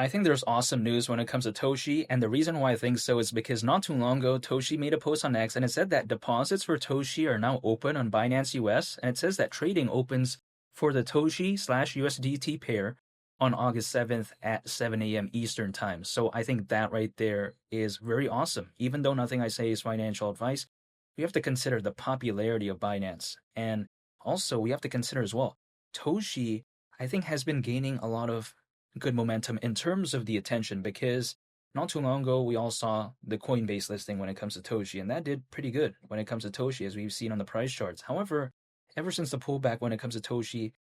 I think there's awesome news when it comes to Toshi, and the reason why I think so is because not too long ago, Toshi made a post on X and it said that deposits for Toshi are now open on Binance US, and it says that trading opens for the Toshi slash USDT pair on August 7th at 7 a.m. Eastern Time. So I think that right there is very awesome. Even though nothing I say is financial advice, we have to consider the popularity of Binance. And also, we have to consider as well, Toshi, I think, has been gaining a lot of good momentum in terms of the attention because not too long ago we all saw the Coinbase listing when it comes to Toshi, and that did pretty good when it comes to Toshi as we've seen on the price charts. However, ever since the pullback when it comes to Toshi,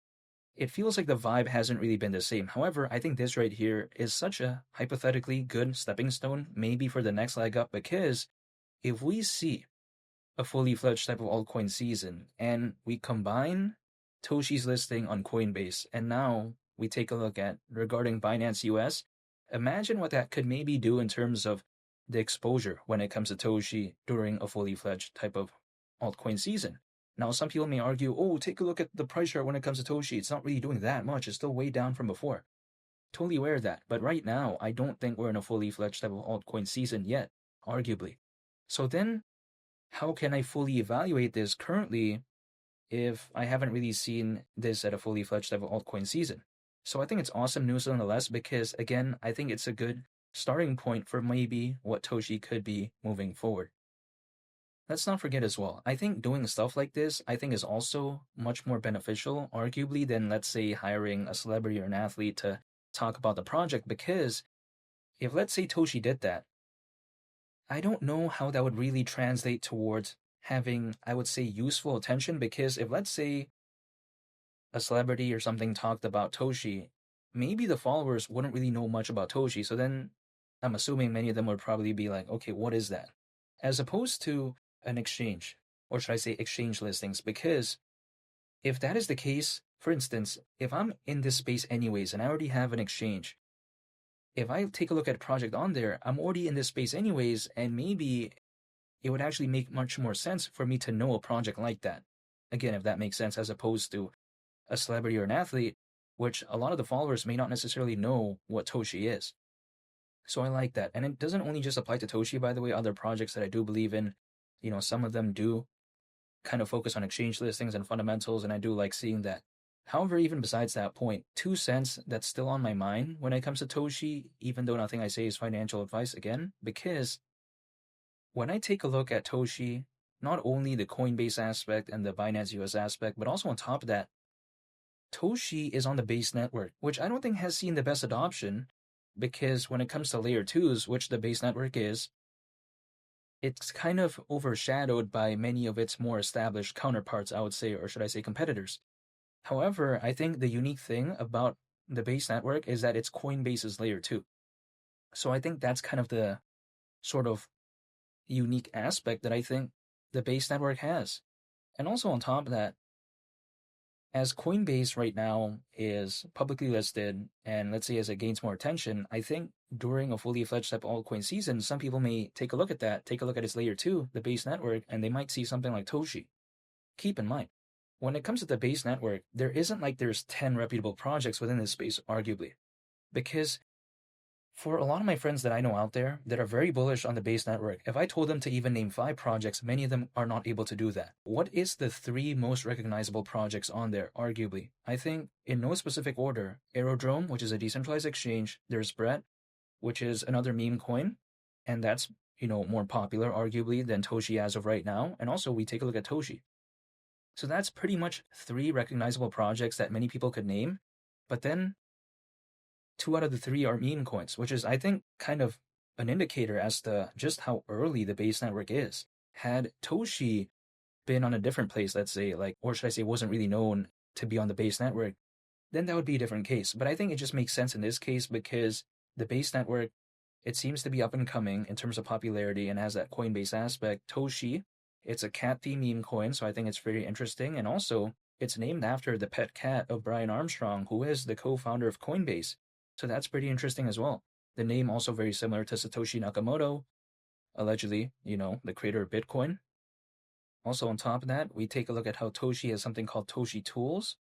it feels like the vibe hasn't really been the same. However, I think this right here is such a hypothetically good stepping stone, maybe for the next leg up, because if we see a fully fledged type of altcoin season and we combine Toshi's listing on Coinbase and now we take a look at regarding Binance US, imagine what that could maybe do in terms of the exposure when it comes to Toshi during a fully fledged type of altcoin season. Now, some people may argue, oh, take a look at the price chart when it comes to Toshi. It's not really doing that much. It's still way down from before. Totally aware of that. But right now, I don't think we're in a fully fledged type of altcoin season yet, arguably. So then, how can I fully evaluate this currently if I haven't really seen this at a fully fledged type of altcoin season? So I think it's awesome news nonetheless because, again, I think it's a good starting point for maybe what Toshi could be moving forward. Let's not forget as well, I think doing stuff like this, I think is also much more beneficial, arguably, than let's say hiring a celebrity or an athlete to talk about the project because if let's say Toshi did that, I don't know how that would really translate towards having, I would say, useful attention because if let's say a celebrity or something talked about Toshi, maybe the followers wouldn't really know much about Toshi. So then I'm assuming many of them would probably be like, okay, what is that? As opposed to an exchange, or should I say exchange listings? Because if that is the case, for instance, if I'm in this space anyways and I already have an exchange, if I take a look at a project on there, I'm already in this space anyways, and maybe it would actually make much more sense for me to know a project like that. Again, if that makes sense, as opposed to a celebrity or an athlete, which a lot of the followers may not necessarily know what Toshi is. So I like that. And it doesn't only just apply to Toshi, by the way, other projects that I do believe in, some of them do kind of focus on exchange listings and fundamentals, and I do like seeing that. However, even besides that point, 2 cents that's still on my mind when it comes to Toshi, even though nothing I say is financial advice again, because when I take a look at Toshi, not only the Coinbase aspect and the Binance US aspect, but also on top of that, Toshi is on the base network, which I don't think has seen the best adoption because when it comes to layer twos, which the base network is, it's kind of overshadowed by many of its more established counterparts, I would say, or should I say competitors. However, I think the unique thing about the base network is that it's Coinbase's layer two. So I think that's kind of the sort of unique aspect that I think the base network has. And also on top of that, as Coinbase right now is publicly listed, and let's say as it gains more attention, I think during a fully fledged type altcoin season, some people may take a look at that, take a look at its layer two, the base network, and they might see something like Toshi. Keep in mind, when it comes to the base network, there isn't like there's 10 reputable projects within this space, arguably. Because for a lot of my friends that I know out there that are very bullish on the base network, if I told them to even name 5 projects, many of them are not able to do that. What is the 3 most recognizable projects on there, arguably? I think, in no specific order, Aerodrome, which is a decentralized exchange, there's Brett, which is another meme coin, and that's, more popular, arguably, than Toshi as of right now. And also, we take a look at Toshi. So that's pretty much 3 recognizable projects that many people could name. But then 2 out of the 3 are meme coins, which is, I think, kind of an indicator as to just how early the base network is. Had Toshi been on a different place, let's say, or should I say, wasn't really known to be on the base network, then that would be a different case. But I think it just makes sense in this case because the base network, it seems to be up and coming in terms of popularity and has that Coinbase aspect. Toshi, it's a cat theme meme coin, so I think it's very interesting. And also, it's named after the pet cat of Brian Armstrong, who is the co-founder of Coinbase. So that's pretty interesting as well. The name also very similar to Satoshi Nakamoto, allegedly, the creator of Bitcoin. Also on top of that, we take a look at how Toshi has something called Toshi Tools,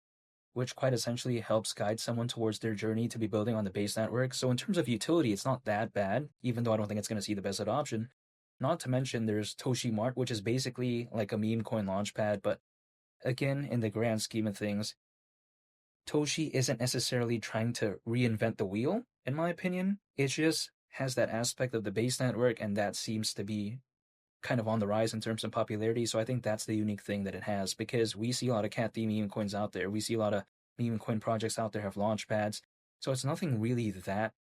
which quite essentially helps guide someone towards their journey to be building on the base network. So in terms of utility, it's not that bad, even though I don't think it's going to see the best adoption. Not to mention there's Toshi Mart, which is basically like a meme coin launchpad, but again, in the grand scheme of things, Toshi isn't necessarily trying to reinvent the wheel, in my opinion. It just has that aspect of the base network, and that seems to be kind of on the rise in terms of popularity. So I think that's the unique thing that it has, because we see a lot of cat theme meme coins out there. We see a lot of meme coin projects out there have launch pads. So it's nothing really that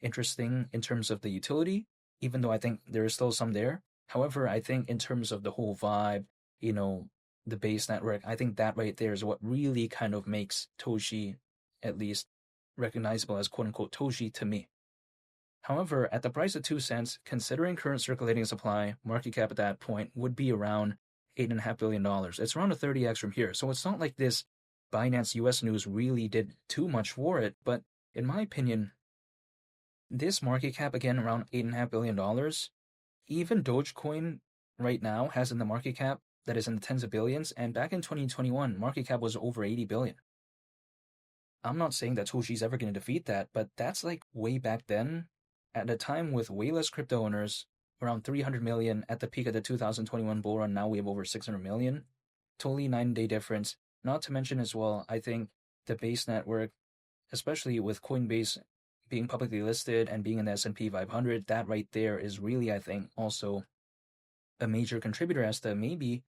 interesting in terms of the utility, even though I think there is still some there. However, I think in terms of the whole vibe, you know, the base network, I think that right there is what really kind of makes Toshi at least recognizable as quote unquote Toshi to me. However, at the price of 2 cents, considering current circulating supply, market cap at that point would be around $8.5 billion. It's around a 30x from here. So it's not like this Binance US news really did too much for it. But in my opinion, this market cap, again, around $8.5 billion, even Dogecoin right now has in the market cap that is in the tens of billions. And back in 2021, market cap was over 80 billion. I'm not saying that Toshi's ever going to defeat that, but that's like way back then, at a time with way less crypto owners, around 300 million at the peak of the 2021 bull run. Now we have over 600 million. Totally 9-day difference. Not to mention as well, I think the base network, especially with Coinbase being publicly listed and being in the S&P 500, that right there is really, I think, also a major contributor as to maybe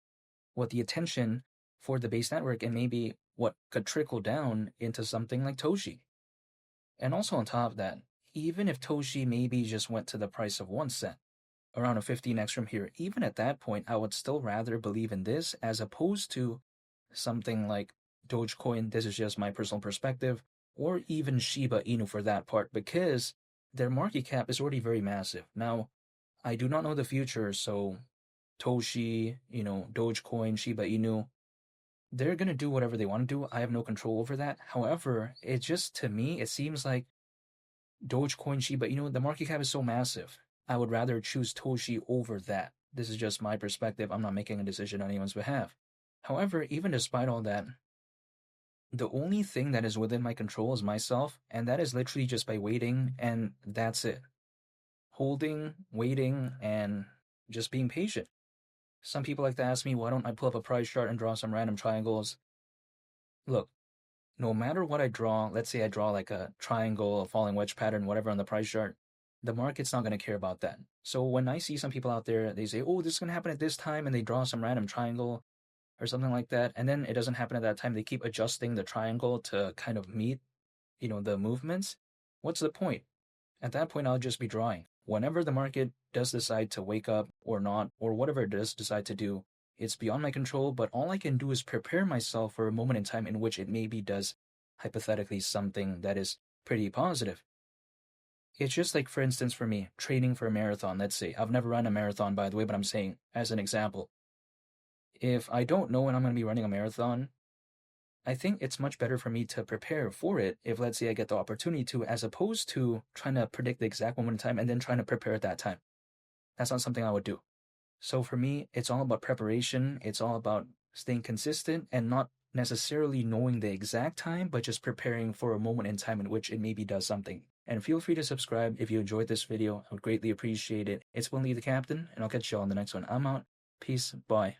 what the attention for the base network and maybe what could trickle down into something like Toshi. And also on top of that, even if Toshi maybe just went to the price of 1 cent, around a 15x from here, even at that point, I would still rather believe in this as opposed to something like Dogecoin. This is just my personal perspective, or even Shiba Inu for that part, because their market cap is already very massive. Now, I do not know the future, so Toshi, Dogecoin, Shiba Inu, they're going to do whatever they want to do. I have no control over that. However, it just, to me, it seems like Dogecoin, Shiba Inu, the market cap is so massive. I would rather choose Toshi over that. This is just my perspective. I'm not making a decision on anyone's behalf. However, even despite all that, the only thing that is within my control is myself, and that is literally just by waiting, and that's it. Holding, waiting, and just being patient. Some people like to ask me, why don't I pull up a price chart and draw some random triangles? Look, no matter what I draw, let's say I draw like a triangle, a falling wedge pattern, whatever on the price chart, the market's not going to care about that. So when I see some people out there, they say, oh, this is going to happen at this time, and they draw some random triangle or something like that, and then it doesn't happen at that time. They keep adjusting the triangle to kind of meet, the movements. What's the point? At that point, I'll just be drawing. Whenever the market does decide to wake up or not, or whatever it does decide to do, it's beyond my control, but all I can do is prepare myself for a moment in time in which it maybe does, hypothetically, something that is pretty positive. It's just like, for instance, for me, training for a marathon, let's say. I've never run a marathon, by the way, but I'm saying, as an example, if I don't know when I'm going to be running a marathon, I think it's much better for me to prepare for it if, let's say, I get the opportunity to, as opposed to trying to predict the exact moment in time and then trying to prepare at that time. That's not something I would do. So for me, it's all about preparation. It's all about staying consistent and not necessarily knowing the exact time, but just preparing for a moment in time in which it maybe does something. And feel free to subscribe if you enjoyed this video. I would greatly appreciate it. It's Willie the Captain, and I'll catch you all in the next one. I'm out. Peace. Bye.